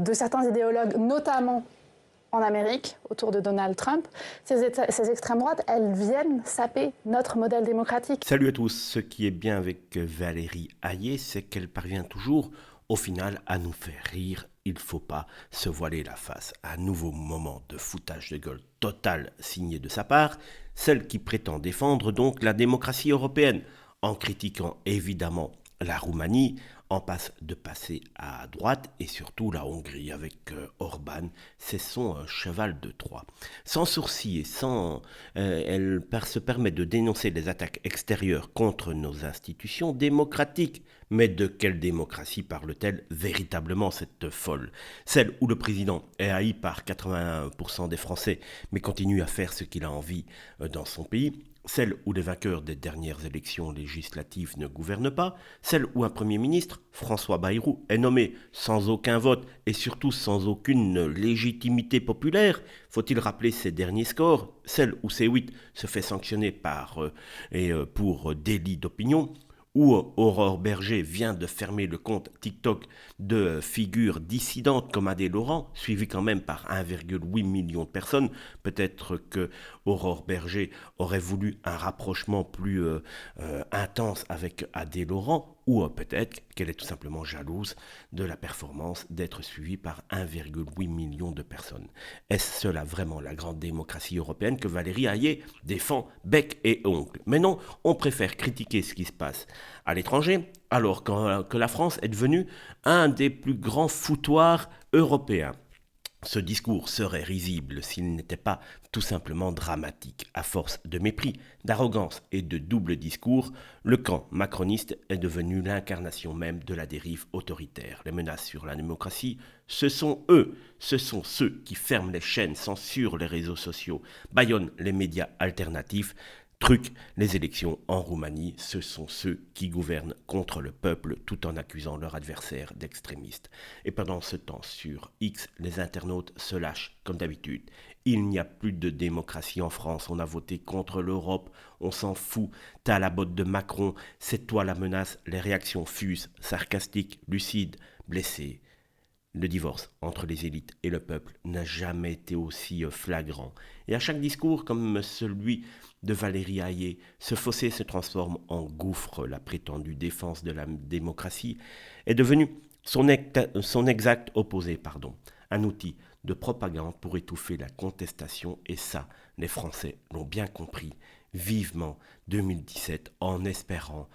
de certains idéologues, notamment en Amérique, autour de Donald Trump. Ces extrêmes droites, elles viennent saper notre modèle démocratique. Salut à tous. Ce qui est bien avec Valérie Hayé, c'est qu'elle parvient toujours, au final, à nous faire rire. Il ne faut pas se voiler la face. Un nouveau moment de foutage de gueule total signé de sa part, celle qui prétend défendre donc la démocratie européenne, en critiquant évidemment la Roumanie, en passe de passer à droite et surtout la Hongrie avec Orban, c'est son cheval de Troie. Sans sourciller, elle se permet de dénoncer les attaques extérieures contre nos institutions démocratiques. Mais de quelle démocratie parle-t-elle véritablement, cette folle? Celle où le président est haï par 81% des Français, mais continue à faire ce qu'il a envie dans son pays? Celle où les vainqueurs des dernières élections législatives ne gouvernent pas, celle où un Premier ministre, François Bayrou, est nommé sans aucun vote et surtout sans aucune légitimité populaire, faut-il rappeler ses derniers scores, celle où C8 se fait sanctionner pour délit d'opinion, où Aurore Berger vient de fermer le compte TikTok de figures dissidentes comme Adé Laurent, suivi quand même par 1,8 million de personnes. Peut-être que Aurore Berger aurait voulu un rapprochement plus intense avec Adé Laurent, ou peut-être qu'elle est tout simplement jalouse de la performance d'être suivie par 1,8 million de personnes. Est-ce cela vraiment la grande démocratie européenne que Valérie Hayé défend bec et ongle? Mais non, on préfère critiquer ce qui se passe à l'étranger, alors que la France est devenue un des plus grands foutoirs européens. Ce discours serait risible s'il n'était pas tout simplement dramatique. À force de mépris, d'arrogance et de double discours, le camp macroniste est devenu l'incarnation même de la dérive autoritaire. Les menaces sur la démocratie, ce sont ceux qui ferment les chaînes, censurent les réseaux sociaux, bâillonnent les médias alternatifs, truquent les élections en Roumanie. Ce sont ceux qui gouvernent contre le peuple tout en accusant leur adversaire d'extrémistes. Et pendant ce temps, sur X, les internautes se lâchent comme d'habitude. Il n'y a plus de démocratie en France, on a voté contre l'Europe, on s'en fout, t'as la botte de Macron, c'est toi la menace, les réactions fusent, sarcastiques, lucides, blessées. Le divorce entre les élites et le peuple n'a jamais été aussi flagrant. Et à chaque discours, comme celui de Valérie Hayé, ce fossé se transforme en gouffre. La prétendue défense de la démocratie est devenue son exact opposé, un outil de propagande pour étouffer la contestation. Et ça, les Français l'ont bien compris vivement 2017 en espérant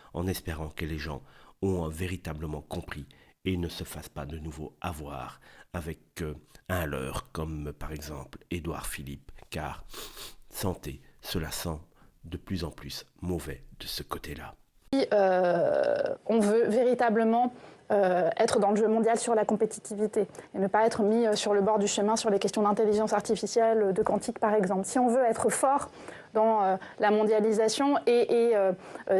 que les gens ont véritablement compris et ne se fasse pas de nouveau avoir avec un leurre comme par exemple Édouard Philippe, car santé, cela sent de plus en plus mauvais de ce côté-là. On veut véritablement être dans le jeu mondial sur la compétitivité et ne pas être mis sur le bord du chemin sur les questions d'intelligence artificielle, de quantique par exemple. Si on veut être fort dans la mondialisation et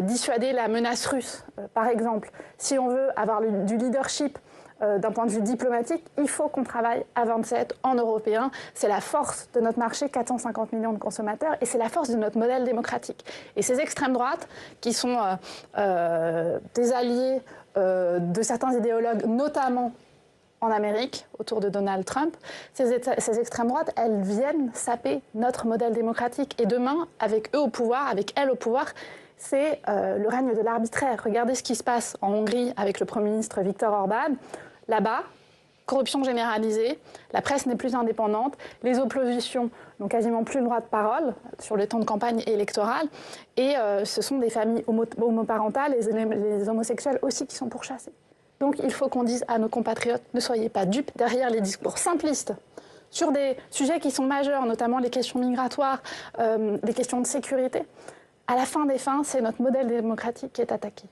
dissuader la menace russe, par exemple, si on veut avoir du leadership d'un point de vue diplomatique, il faut qu'on travaille à 27 en européen. C'est la force de notre marché, 450 millions de consommateurs, et c'est la force de notre modèle démocratique. Et ces extrêmes droites, qui sont des alliés de certains idéologues, notamment en Amérique, autour de Donald Trump, ces extrêmes droites, elles viennent saper notre modèle démocratique. Et demain, avec eux au pouvoir, avec elles au pouvoir, c'est le règne de l'arbitraire. Regardez ce qui se passe en Hongrie avec le Premier ministre Viktor Orban. Là-bas, corruption généralisée, la presse n'est plus indépendante, les oppositions n'ont quasiment plus le droit de parole sur le temps de campagne électorale, et ce sont des familles homoparentales, les homosexuels aussi qui sont pourchassés. Donc il faut qu'on dise à nos compatriotes, ne soyez pas dupes derrière les discours simplistes sur des sujets qui sont majeurs, notamment les questions migratoires, les questions de sécurité. À la fin des fins, c'est notre modèle démocratique qui est attaqué.